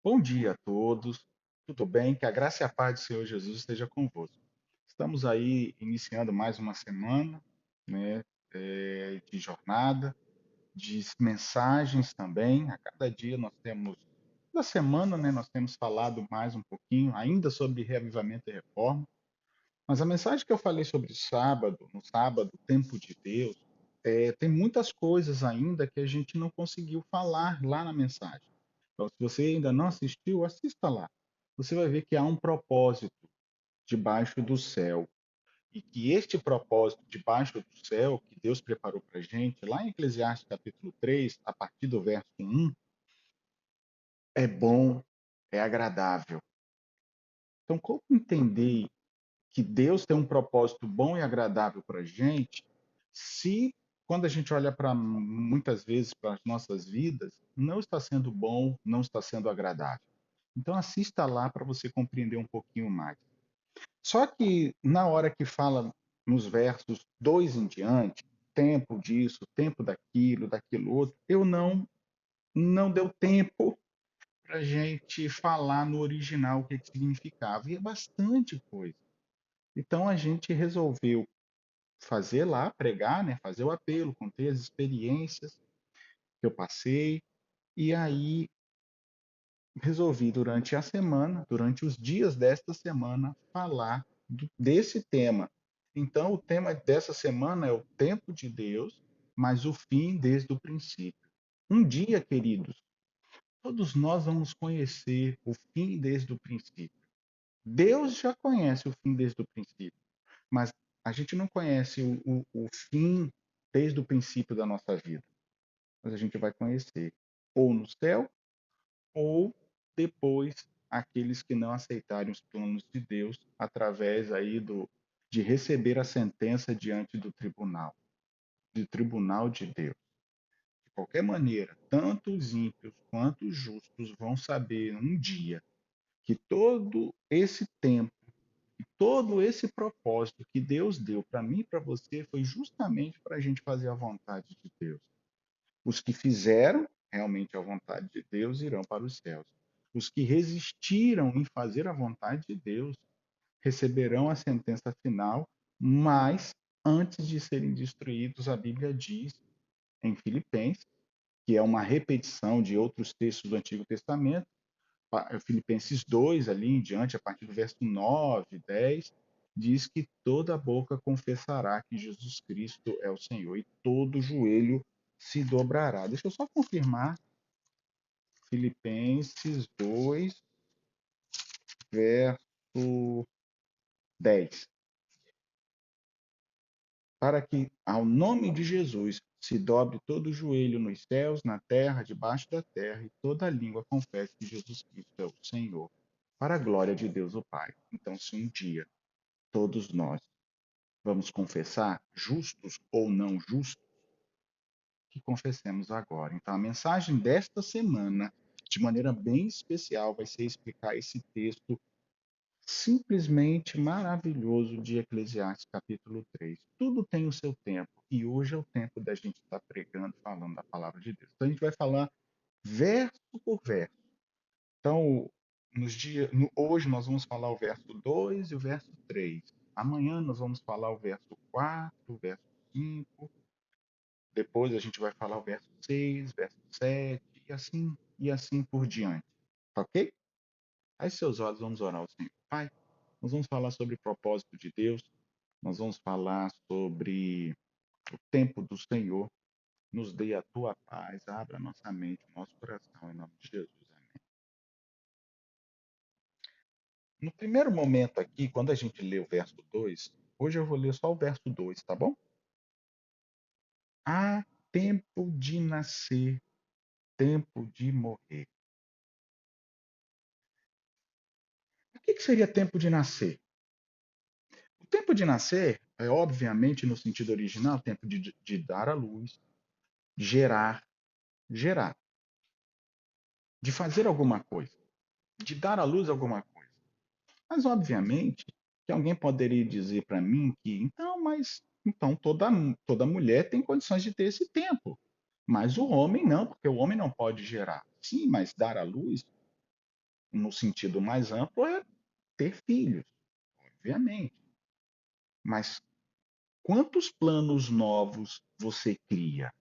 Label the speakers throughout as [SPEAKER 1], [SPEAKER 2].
[SPEAKER 1] Bom dia a todos, tudo bem? Que a graça e a paz do Senhor Jesus esteja convosco. Estamos aí iniciando mais uma semana, né, de jornada, de mensagens também. A cada dia nós temos, toda semana, né, nós temos falado mais um pouquinho, ainda sobre reavivamento e reforma. Mas a mensagem que eu falei sobre sábado, no sábado, tempo de Deus, tem muitas coisas ainda que a gente não conseguiu falar lá na mensagem. Então, se você ainda não assistiu, assista lá. Você vai ver que há um propósito debaixo do céu. E que este propósito debaixo do céu, que Deus preparou para a gente, lá em Eclesiastes capítulo 3, a partir do verso 1, é bom, é agradável. Então, como entender que Deus tem um propósito bom e agradável para a gente, se quando a gente olha para muitas vezes para as nossas vidas, não está sendo bom, não está sendo agradável. Então assista lá para você compreender um pouquinho mais. Só que na hora que fala nos versos 2 em diante, tempo disso, tempo daquilo, daquilo outro, eu não deu tempo para a gente falar no original o que significava. E é bastante coisa. Então a gente resolveu fazer lá, pregar, né, fazer o apelo, conter as experiências que eu passei, e aí resolvi durante a semana, durante os dias desta semana, falar desse tema. Então, o tema dessa semana é o tempo de Deus, mas o fim desde o princípio. Um dia, queridos, todos nós vamos conhecer o fim desde o princípio. Deus já conhece o fim desde o princípio, mas a gente não conhece o fim desde o princípio da nossa vida. Mas a gente vai conhecer ou no céu ou depois aqueles que não aceitarem os planos de Deus através aí de receber a sentença diante do tribunal de Deus. De qualquer maneira, tanto os ímpios quanto os justos vão saber um dia que todo esse tempo e todo esse propósito que Deus deu para mim e para você foi justamente para a gente fazer a vontade de Deus. Os que fizeram realmente a vontade de Deus irão para os céus. Os que resistiram em fazer a vontade de Deus receberão a sentença final, mas antes de serem destruídos, a Bíblia diz em Filipenses, que é uma repetição de outros textos do Antigo Testamento, Filipenses 2, ali em diante, a partir do verso 9, 10, diz que toda boca confessará que Jesus Cristo é o Senhor e todo joelho se dobrará. Deixa eu só confirmar. Filipenses 2, verso 10. Para que ao nome de Jesus se dobre todo o joelho nos céus, na terra, debaixo da terra, e toda língua confesse que Jesus Cristo é o Senhor, para a glória de Deus o Pai. Então, se um dia todos nós vamos confessar, justos ou não justos, que confessemos agora. Então, a mensagem desta semana, de maneira bem especial, vai ser explicar esse texto simplesmente maravilhoso de Eclesiastes, capítulo 3. Tudo tem o seu tempo, e hoje é o tempo da gente estar pregando, falando da palavra de Deus. Então, a gente vai falar verso por verso. Então, hoje nós vamos falar o verso 2 e o verso 3. Amanhã nós vamos falar o verso 4, o verso 5. Depois a gente vai falar o verso 6, verso 7, e assim por diante. Tá ok? Aí seus olhos, vamos orar ao Senhor. Pai, nós vamos falar sobre o propósito de Deus, nós vamos falar sobre o tempo do Senhor. Nos dê a tua paz, abra nossa mente, nosso coração, em nome de Jesus. Amém. No primeiro momento aqui, quando a gente lê o verso 2, hoje eu vou ler só o verso 2, tá bom? Há tempo de nascer, tempo de morrer. O que seria tempo de nascer? O tempo de nascer é, obviamente, no sentido original, tempo de dar à luz, gerar, gerar, de fazer alguma coisa, de dar à luz alguma coisa. Mas, obviamente, que alguém poderia dizer para mim que, então toda mulher tem condições de ter esse tempo, mas o homem não, porque o homem não pode gerar. Sim, mas dar à luz, no sentido mais amplo, é ter filhos, obviamente. Mas quantos planos novos você cria?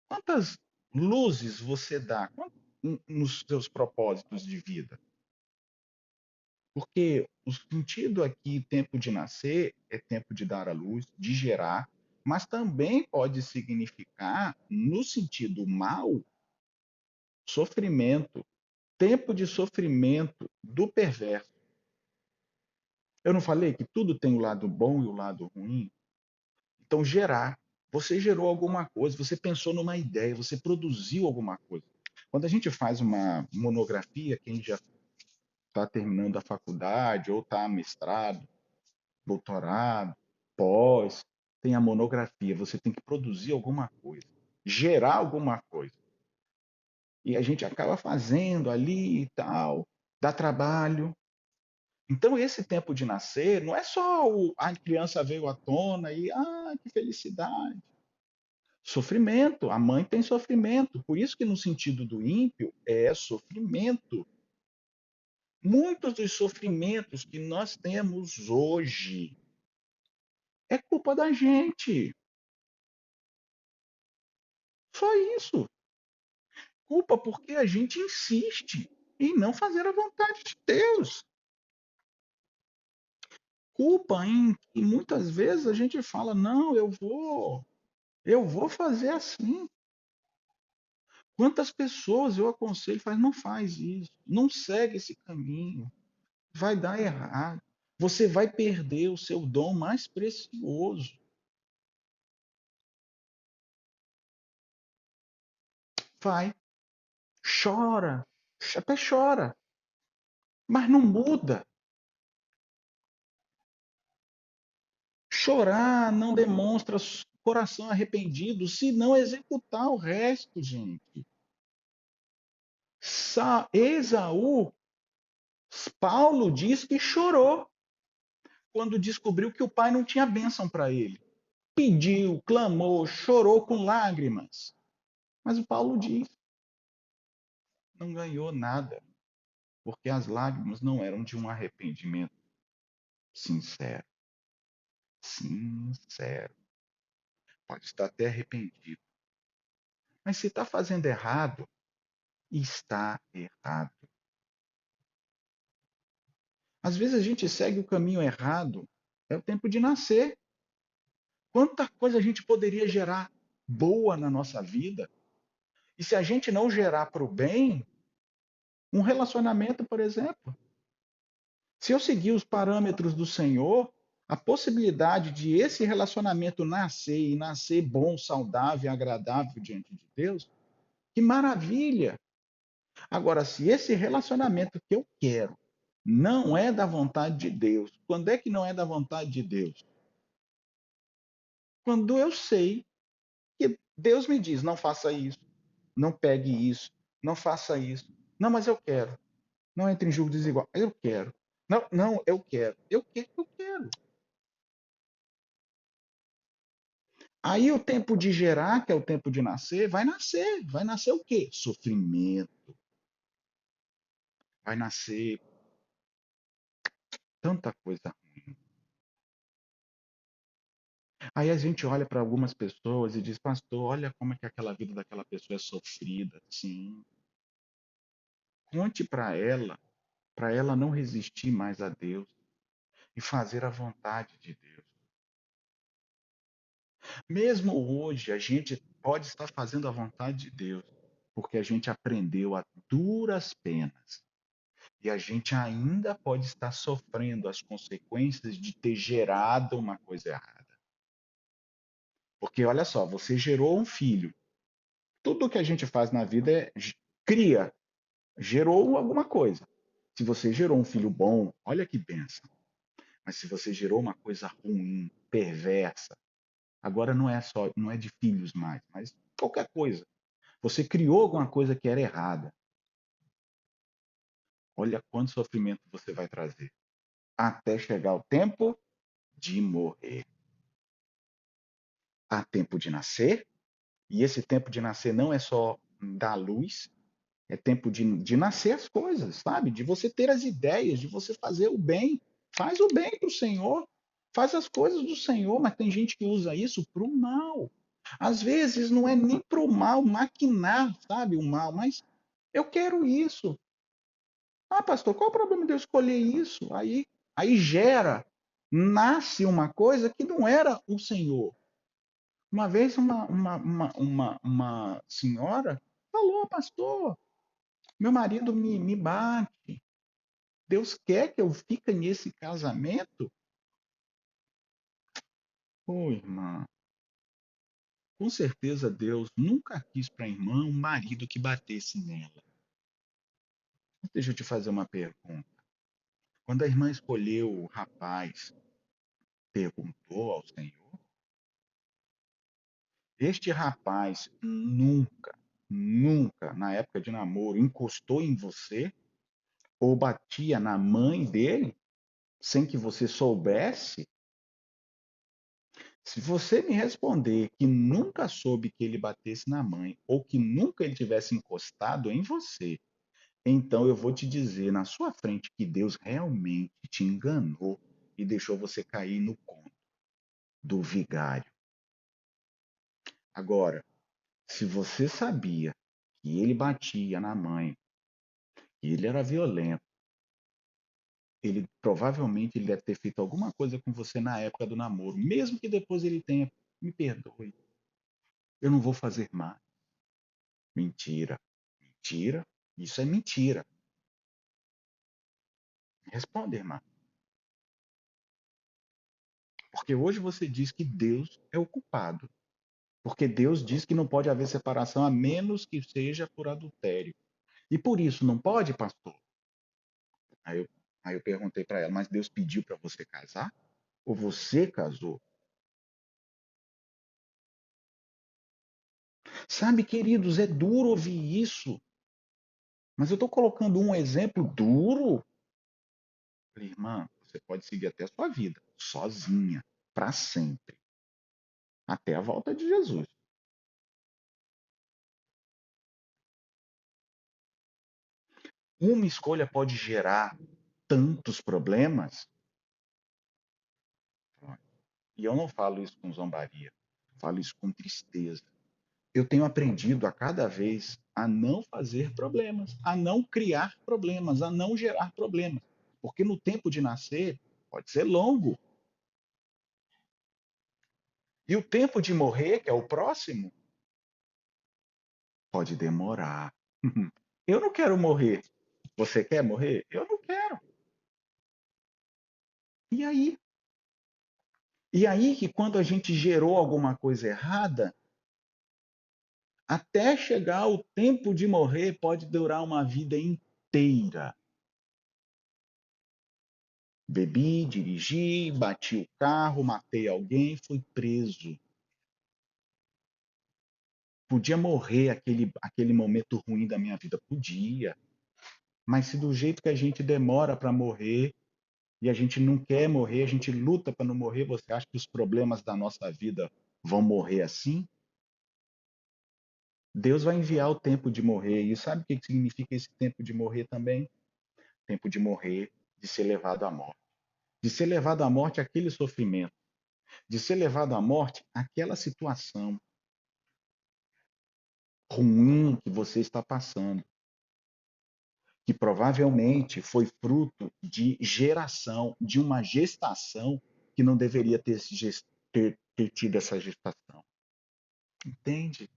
[SPEAKER 1] Quantas luzes você dá nos seus propósitos de vida? Porque o sentido aqui, tempo de nascer, é tempo de dar à luz, de gerar, mas também pode significar, no sentido mal, sofrimento, tempo de sofrimento do perverso. Eu não falei que tudo tem o lado bom e o lado ruim? Então, gerar. Você gerou alguma coisa, você pensou numa ideia, você produziu alguma coisa. Quando a gente faz uma monografia, quem já está terminando a faculdade ou está mestrado, doutorado, pós, tem a monografia. Você tem que produzir alguma coisa, gerar alguma coisa. E a gente acaba fazendo ali e tal, dá trabalho. Então, esse tempo de nascer não é só a criança veio à tona e, que felicidade. Sofrimento, a mãe tem sofrimento. Por isso que no sentido do ímpio é sofrimento. Muitos dos sofrimentos que nós temos hoje é culpa da gente. Só isso. Culpa porque a gente insiste em não fazer a vontade de Deus. Culpa em que muitas vezes a gente fala, não, eu vou fazer assim. Quantas pessoas eu aconselho, faz, não faz isso, não segue esse caminho, vai dar errado. Você vai perder o seu dom mais precioso. Vai, chora, até chora, mas não muda. Chorar não demonstra coração arrependido se não executar o resto, gente. Esaú, Paulo diz que chorou quando descobriu que o pai não tinha bênção para ele. Pediu, clamou, chorou com lágrimas. Mas o Paulo diz, não ganhou nada, porque as lágrimas não eram de um arrependimento sincero. Sincero. Pode estar até arrependido. Mas se está fazendo errado, está errado. Às vezes a gente segue o caminho errado, é o tempo de nascer. Quanta coisa a gente poderia gerar boa na nossa vida? E se a gente não gerar para o bem, um relacionamento, por exemplo. Se eu seguir os parâmetros do Senhor, a possibilidade de esse relacionamento nascer e nascer bom, saudável e agradável diante de Deus, que maravilha! Agora, se esse relacionamento que eu quero não é da vontade de Deus, quando é que não é da vontade de Deus? Quando eu sei que Deus me diz, não faça isso, não pegue isso, não faça isso. Não, mas eu quero. Não entre em julgo desigual. Eu quero. Não, não, eu quero. Eu quero. Aí o tempo de gerar, que é o tempo de nascer, vai nascer. Vai nascer o quê? Sofrimento. Vai nascer tanta coisa ruim. Aí a gente olha para algumas pessoas e diz, pastor, olha como é que aquela vida daquela pessoa é sofrida. Sim. Conte para ela não resistir mais a Deus e fazer a vontade de Deus. Mesmo hoje, a gente pode estar fazendo a vontade de Deus, porque a gente aprendeu a duras penas. E a gente ainda pode estar sofrendo as consequências de ter gerado uma coisa errada. Porque olha só, você gerou um filho. Tudo que a gente faz na vida é cria, gerou alguma coisa. Se você gerou um filho bom, olha que benção. Mas se você gerou uma coisa ruim, perversa, agora não é de filhos mais, mas qualquer coisa. Você criou alguma coisa que era errada. Olha quanto sofrimento você vai trazer. Até chegar o tempo de morrer. Há tempo de nascer, e esse tempo de nascer não é só da luz, É tempo de nascer as coisas, sabe? De você ter as ideias, de você fazer o bem. Faz o bem para o Senhor, faz as coisas do Senhor, mas tem gente que usa isso para o mal. Às vezes não é nem para o mal maquinar, sabe, o mal, mas eu quero isso. Ah, pastor, qual o problema de eu escolher isso? Aí gera, nasce uma coisa que não era o Senhor. Uma vez uma senhora falou, pastor, meu marido me bate. Deus quer que eu fique nesse casamento? Ô, irmã, com certeza Deus nunca quis para a irmã um marido que batesse nela. Deixa eu te fazer uma pergunta. Quando a irmã escolheu o rapaz, perguntou ao Senhor? Este rapaz nunca, na época de namoro, encostou em você ou batia na mãe dele sem que você soubesse? Se você me responder que nunca soube que ele batesse na mãe ou que nunca ele tivesse encostado em você, então eu vou te dizer na sua frente que Deus realmente te enganou e deixou você cair no conto do vigário. Agora, se você sabia que ele batia na mãe, que ele era violento, ele provavelmente ele deve ter feito alguma coisa com você na época do namoro, mesmo que depois ele tenha, me perdoe, eu não vou fazer mais. Mentira, mentira, isso é mentira. Responde, irmã. Porque hoje você diz que Deus é o culpado. Porque Deus diz que não pode haver separação a menos que seja por adultério. E por isso não pode, pastor? Aí eu, aí eu perguntei para ela, mas Deus pediu para você casar? Ou você casou? Sabe, queridos, é duro ouvir isso. Mas eu estou colocando um exemplo duro. Falei, irmã, você pode seguir até a sua vida, sozinha, para sempre, até a volta de Jesus. Uma escolha pode gerar tantos problemas. E eu não falo isso com zombaria, falo isso com tristeza. Eu tenho aprendido a cada vez a não fazer problemas, a não criar problemas, a não gerar problemas. Porque no tempo de nascer pode ser longo. E o tempo de morrer, que é o próximo, pode demorar. Eu não quero morrer. Você quer morrer? Eu não quero. E aí? E aí que quando a gente gerou alguma coisa errada, até chegar o tempo de morrer pode durar uma vida inteira. Bebi, dirigi, bati o carro, matei alguém, fui preso. Podia morrer aquele momento ruim da minha vida? Podia. Mas se do jeito que a gente demora para morrer e a gente não quer morrer, a gente luta para não morrer, você acha que os problemas da nossa vida vão morrer assim? Deus vai enviar o tempo de morrer. E sabe o que significa esse tempo de morrer também? Tempo de morrer, de ser levado à morte. De ser levado à morte aquele sofrimento. De ser levado à morte aquela situação ruim que você está passando, que provavelmente foi fruto de geração, de uma gestação que não deveria ter tido essa gestação. Entende?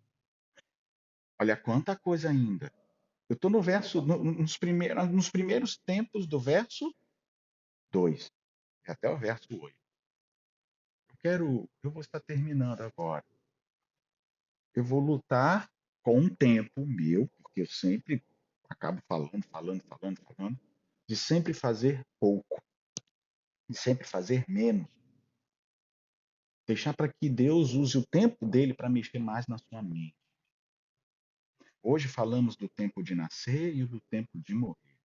[SPEAKER 1] Olha quanta coisa ainda. Eu estou no verso, nos primeiros tempos do verso 2, até o verso 8. Eu vou estar terminando agora. Eu vou lutar com um tempo meu, porque eu sempre acabo falando, de sempre fazer pouco, de sempre fazer menos. Deixar para que Deus use o tempo dele para mexer mais na sua mente. Hoje falamos do tempo de nascer e do tempo de morrer.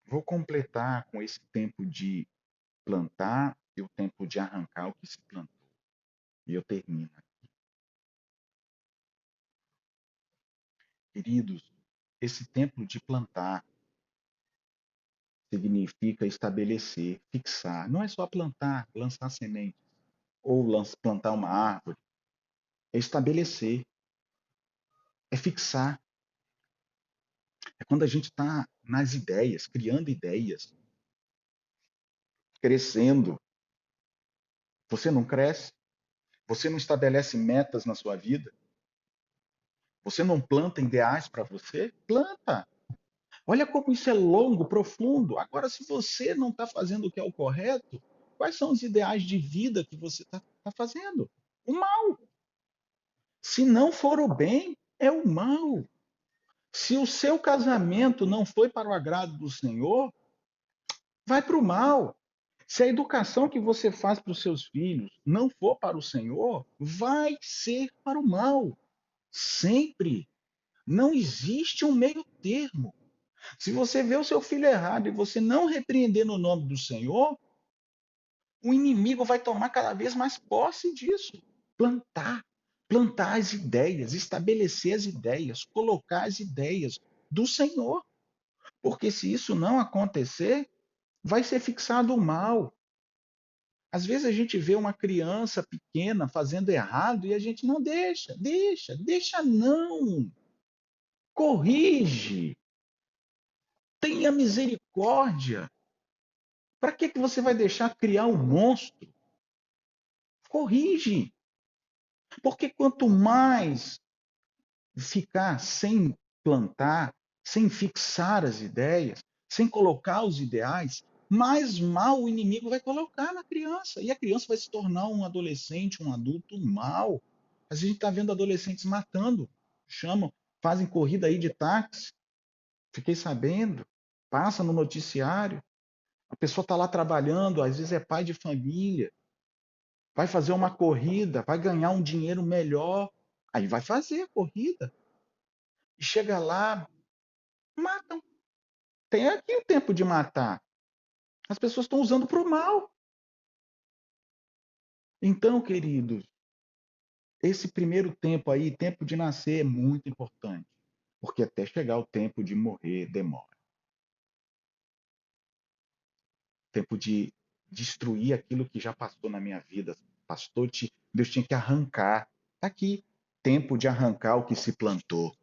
[SPEAKER 1] Vou completar com esse tempo de plantar e o tempo de arrancar o que se plantou. E eu termino. Queridos, esse tempo de plantar significa estabelecer, fixar. Não é só plantar, lançar semente, ou plantar uma árvore. É estabelecer, é fixar. É quando a gente está nas ideias, criando ideias, crescendo. Você não cresce, você não estabelece metas na sua vida, você não planta ideais para você? Planta. Olha como isso é longo, profundo. Agora, se você não está fazendo o que é o correto, quais são os ideais de vida que você está fazendo? O mal. Se não for o bem, é o mal. Se o seu casamento não foi para o agrado do Senhor, vai para o mal. Se a educação que você faz para os seus filhos não for para o Senhor, vai ser para o mal. Sempre. Não existe um meio termo. Se você vê o seu filho errado e você não repreender no nome do Senhor, o inimigo vai tomar cada vez mais posse disso. Plantar. Plantar as ideias, estabelecer as ideias, colocar as ideias do Senhor. Porque se isso não acontecer, vai ser fixado o mal. Às vezes a gente vê uma criança pequena fazendo errado e a gente não deixa não. Corrige, tenha misericórdia. Para que você vai deixar criar um monstro? Corrige. Porque quanto mais ficar sem plantar, sem fixar as ideias, sem colocar os ideais, mais mal o inimigo vai colocar na criança. E a criança vai se tornar um adolescente, um adulto mal. A gente está vendo adolescentes matando, chamam, fazem corrida aí de táxi. Fiquei sabendo, passa no noticiário. A pessoa está lá trabalhando, às vezes é pai de família, vai fazer uma corrida, vai ganhar um dinheiro melhor, aí vai fazer a corrida. E chega lá, matam. Tem aqui o tempo de matar. As pessoas estão usando para o mal. Então, queridos, esse primeiro tempo aí, tempo de nascer, é muito importante. Porque até chegar o tempo de morrer demora. Tempo de destruir aquilo que já passou na minha vida. Pastor, Deus tinha que arrancar. Está aqui. Tempo de arrancar o que se plantou.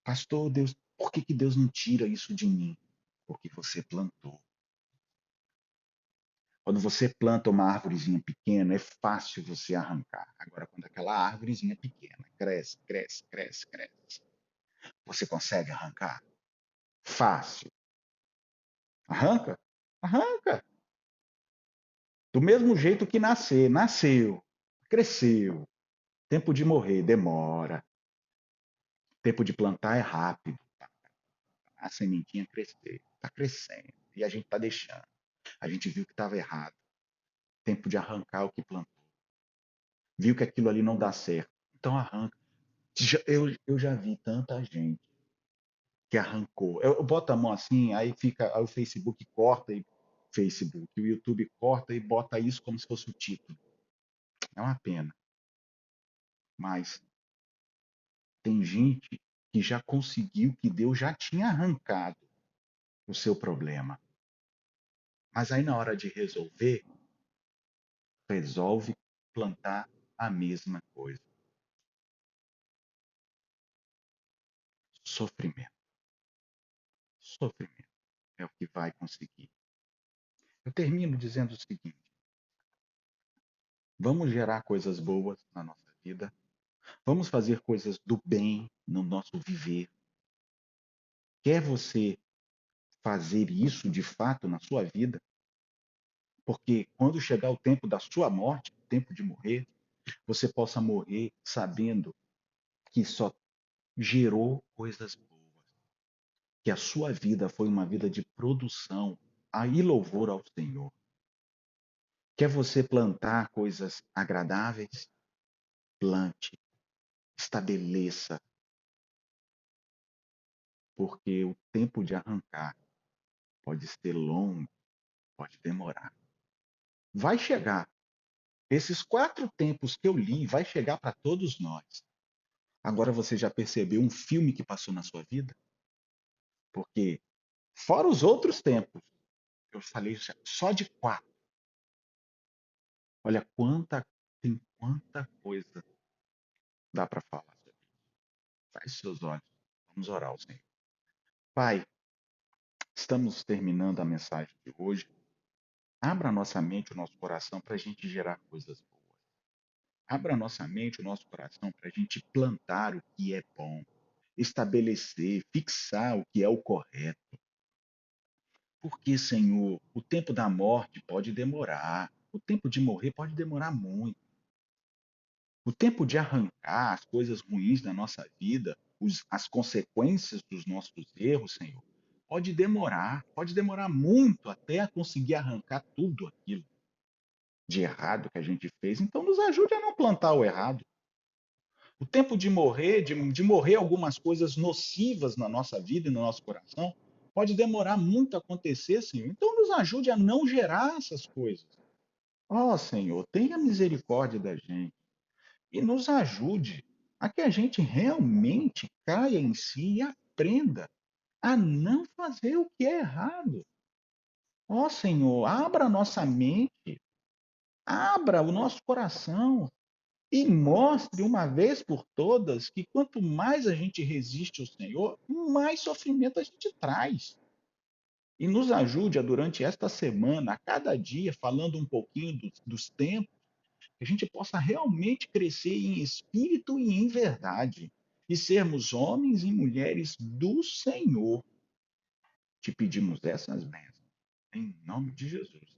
[SPEAKER 1] Pastor, Deus, por que Deus não tira isso de mim? Porque você plantou. Quando você planta uma árvorezinha pequena, é fácil você arrancar. Agora, quando aquela árvorezinha pequena cresce, cresce, cresce, cresce, você consegue arrancar? Fácil. Arranca? Arranca. Do mesmo jeito que nascer. Nasceu, cresceu. Tempo de morrer demora. Tempo de plantar é rápido. A sementinha crescer. Está crescendo. E a gente está deixando. A gente viu que estava errado. Tempo de arrancar o que plantou. Viu que aquilo ali não dá certo. Então arranca. Eu já vi tanta gente que arrancou. Eu boto a mão assim, aí fica, aí o Facebook corta e Facebook, o YouTube corta e bota isso como se fosse o título. É uma pena. Mas tem gente que já conseguiu que Deus já tinha arrancado o seu problema. Mas aí na hora de resolver, resolve plantar a mesma coisa. Sofrimento. Sofrimento é o que vai conseguir. Eu termino dizendo o seguinte: vamos gerar coisas boas na nossa vida, vamos fazer coisas do bem no nosso viver. Quer você fazer isso de fato na sua vida? Porque quando chegar o tempo da sua morte, o tempo de morrer, você possa morrer sabendo que só gerou coisas boas, que a sua vida foi uma vida de produção e louvor ao Senhor. Quer você plantar coisas agradáveis? Plante, estabeleça, porque o tempo de arrancar pode ser longo, pode demorar. Vai chegar, Esses 4 tempos que eu li vai chegar para todos nós. Agora você já percebeu um filme que passou na sua vida? Porque, fora os outros tempos, eu falei só de 4. Olha quanta coisa dá para falar sobre isso. Feche seus olhos. Vamos orar ao Senhor. Pai, estamos terminando a mensagem de hoje. Abra a nossa mente, o nosso coração para a gente gerar coisas boas. Abra a nossa mente, o nosso coração para a gente plantar o que é bom, estabelecer, fixar o que é o correto. Porque, Senhor, o tempo da morte pode demorar, o tempo de morrer pode demorar muito. O tempo de arrancar as coisas ruins da nossa vida, as consequências dos nossos erros, Senhor, pode demorar muito até conseguir arrancar tudo aquilo de errado que a gente fez. Então, nos ajude a não plantar o errado. O tempo de morrer, de morrer algumas coisas nocivas na nossa vida e no nosso coração, pode demorar muito a acontecer, Senhor. Então, nos ajude a não gerar essas coisas. Ó, oh, Senhor, tenha misericórdia da gente e nos ajude a que a gente realmente caia em si e aprenda a não fazer o que é errado. Ó, Senhor, abra a nossa mente, abra o nosso coração e mostre uma vez por todas que quanto mais a gente resiste ao Senhor, mais sofrimento a gente traz. E nos ajude a, durante esta semana, a cada dia, falando um pouquinho dos tempos, que a gente possa realmente crescer em espírito e em verdade, e sermos homens e mulheres do Senhor. Te pedimos essas bênçãos, em nome de Jesus.